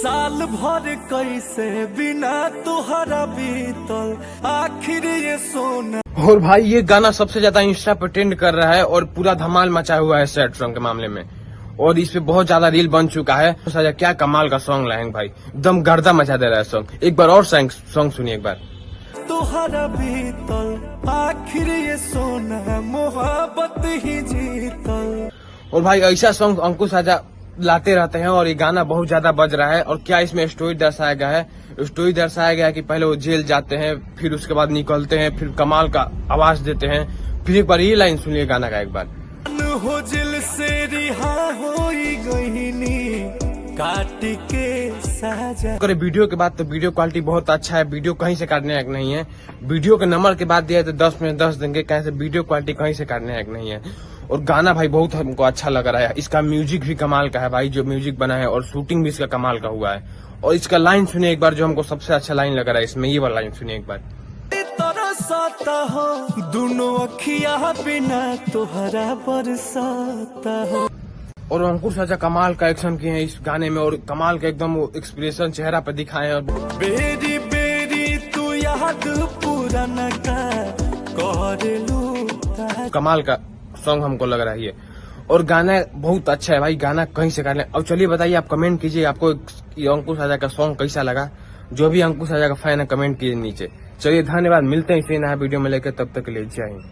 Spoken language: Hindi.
साल भर कैसे बिना तुहरा बीतल आखिर ये सोना। और भाई ये गाना सबसे ज्यादा इंस्टा पर ट्रेंड कर रहा है और पूरा धमाल मचा हुआ है सैड सॉन्ग के मामले में, और इस पे बहुत ज्यादा रील बन चुका है। सजा क्या कमाल का सॉन्ग लाएंगे भाई, एकदम गर्दा मचा दे रहा है सॉन्ग। एक बार और सॉन्ग सुनिए एक बार। तुहरा बीतल आखिर ये सोना मोहब्बत ही जीतल। और भाई ऐसा सॉन्ग अंकुश राजा लाते रहते हैं और ये गाना बहुत ज्यादा बज रहा है। और क्या इसमें स्टोरी दर्शाया गया है, स्टोरी दर्शाया गया है कि पहले वो जेल जाते हैं, फिर उसके बाद निकलते हैं, फिर कमाल का आवाज देते हैं। फिर एक बार ये लाइन सुनिए गाना का एक बार। हो जेल से रिहा होई गईनी काट के सजा। अगर वीडियो के बाद तो वीडियो क्वालिटी बहुत अच्छा है, वीडियो कहीं से काटने लायक नहीं है। वीडियो के नंबर के बाद दिया तो 10 में 10 देंगे, कैसे वीडियो क्वालिटी कहीं से काटने लायक नहीं है। और गाना भाई बहुत हमको अच्छा लग रहा है, इसका म्यूजिक भी कमाल का है भाई, जो म्यूजिक बना है, और शूटिंग भी इसका कमाल का हुआ है। और इसका लाइन सुनिए एक बार, जो हमको सबसे अच्छा लाइन लग रहा है इसमें, ये वाला लाइन सुनिए एक बार। तरसता हो दोनों अखिया बिना तुहरा बरसाता हो। और अंकुश राजा कमाल का एक्शन किए हैं इस गाने में, और कमाल का एकदम एक्सप्रेशन चेहरा पे दिखाए हैं। बेरी बेरी तू याद पुराना का कर कमाल का सॉन्ग हमको लग रहा है ये, और गाना बहुत अच्छा है भाई, गाना कहीं से कर ले। अब चलिए बताइए, आप कमेंट कीजिए आपको अंकुश राजा का सॉन्ग कैसा लगा। जो भी अंकुश राजा का फैन है कमेंट कीजिए नीचे। चलिए धन्यवाद, मिलते हैं इसी नया वीडियो में लेकर, तब तक के लिए जय हिंद।